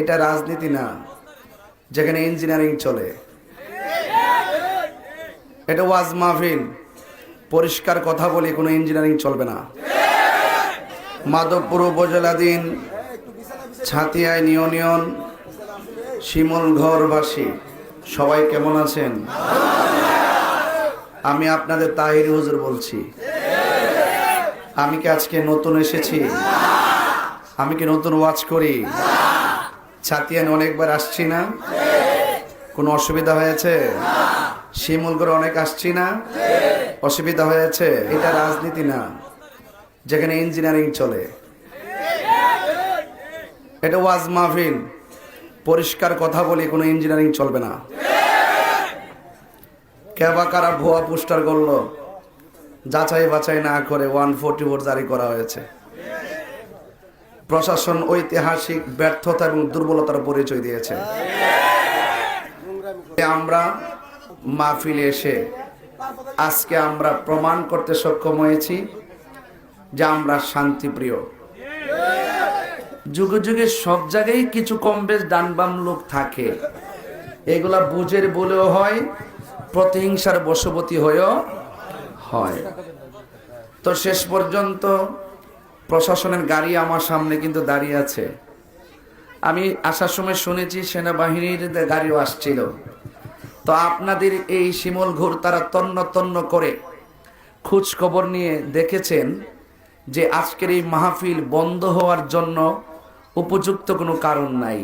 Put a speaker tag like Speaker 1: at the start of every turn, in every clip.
Speaker 1: এটা রাজনীতি না যেখানে ইঞ্জিনিয়ারিং চলে। এটা ওয়াজ মাহফিল, পরিষ্কার কথা বলি, কোনো ইঞ্জিনিয়ারিং চলবে না। মাধবপুর উপজেলাধীন ছাতিয়া ইউনিয়ন শিমুলঘরবাসী সবাই কেমন আছেন? আমি আপনাদের তাহির হুজুর বলছি। আমি কি আজকে নতুন এসেছি? আমি কি নতুন ওয়াজ করি? ছাতিয়ান অনেকবার আসছি না? কোনো অসুবিধা হয়েছে? শিমুলঘর অনেক আসছি না? অসুবিধা হয়েছে? এটা রাজনীতি না যেখানে ইঞ্জিনিয়ারিং চলে। এটা ওয়াজ মাহফিল, পরিষ্কার কথা বলি, কোনো ইঞ্জিনিয়ারিং চলবে না। কেবা কারা ভুয়া পোস্টার করলো, যাচাই বাছাই না করে 144 জারি করা হয়েছে। প্রশাসন ঐতিহাসিক ব্যর্থতা এবং দুর্বলতার পরিচয় দিয়েছে। আমরা মাহফিলে এসে আজকে আমরা প্রমাণ করতে সক্ষম হয়েছি যে আমরা শান্তিপ্রিয়। যুগে যুগে সব জায়গায় কিছু কম বেশ ডান বাম লোক থাকে, এগুলা বুঝের বলেও হয়, প্রতিহিংসার বশবর্তী হয়েও হয়। তো শেষ পর্যন্ত প্রশাসনের গাড়ি আমার সামনে কিন্তু দাঁড়িয়ে আছে। আমি আসার সময় শুনেছি সেনাবাহিনীর গাড়িও আসছিল। তো আপনাদের এই শিমুলঘর তারা তন্ন তন্ন করে খোঁজ খবর নিয়ে দেখেছেন যে আজকের এই মাহফিল বন্ধ হওয়ার জন্য উপযুক্ত কোনো কারণ নাই।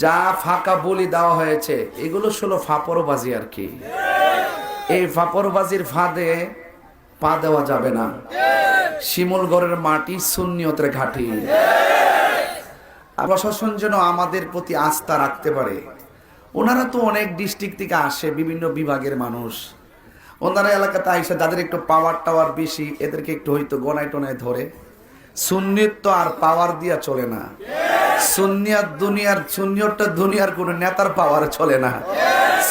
Speaker 1: যা ফাঁকা বলি দেওয়া হয়েছে এগুলো ছিল ফাপড়বাজি আর কি। এই ফাপড়বাজির ফাঁদে পা দেওয়া যাবে না। শিমুলঘরের মাটি সুন্নিয়তের ঘাঁটি। প্রশাসন যেন আমাদের প্রতি আস্থা রাখতে পারে। ওনারা তো অনেক ডিস্ট্রিক্ট থেকে আসে, বিভিন্ন বিভাগের মানুষ। ওনারা এলাকাতে আইসা যাদের একটু পাওয়ার টাওয়ার বেশি, এদেরকে একটু হয়তো গনায় টনায় ধরে। সুন্নিয়ত তো আর পাওয়ার দিয়া চলে না। সুন্নিয়তটা দুনিয়ার কোন নেতার পাওয়ার চলে না।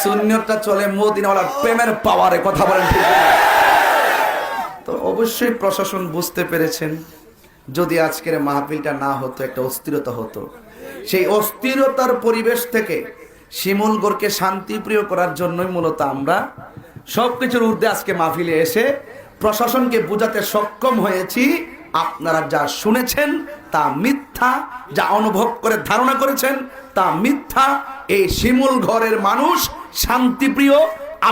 Speaker 1: সুন্নিয়তটা চলে মদিনাওয়ালার প্রেমের পাওয়ারে। কথা বলেন ঠিক না? তো অবশ্যই প্রশাসন বুঝতে পেরেছেন, যদি আজকের মাহফিলটা না হতো একটা অস্থিরতা হতো। সেই অস্থিরতার পরিবেশ থেকে শিমুলঘরকে শান্তিপ্রিয় করার জন্যই মূলত আমরা সবকিছুর ঊর্ধ্বে আজকে মাহফিলে এসে প্রশাসনকে বোঝাতে সক্ষম হয়েছি আপনারা যা শুনেছেন তা মিথ্যা, যা অনুভব করে ধারণা করেছেন তা মিথ্যা। এই শিমুলঘরের মানুষ শান্তিপ্রিয়,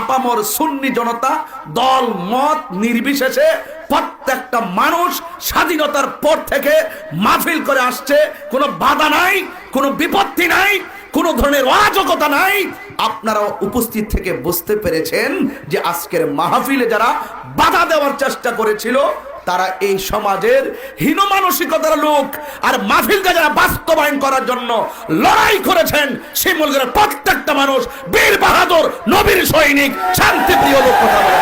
Speaker 1: আপামর সুন্নি জনতা, দল মত নির্বিশেষে প্রত্যেকটা মানুষ স্বাধীনতার পর থেকে মাহফিল করে আসছে। কোনো বাধা নাই, কোনো বিপত্তি নাই, কোনো ধরনের অরাজকতা নাই। আপনারা উপস্থিত থেকে বুঝতে পেরেছেন যে আজকের মাহফিলে যারা বাধা দেওয়ার চেষ্টা করেছিল তারা এই সমাজের হীন মানসিকতার লোক। আর মাহফিলকে যারা বাস্তবায়ন করার জন্য লড়াই করেছেন শিমুলঘরের প্রত্যেকটা মানুষ বীর বাহাদুর, নবীর সৈনিক, শান্তিপ্রিয় লোক। কথা বলে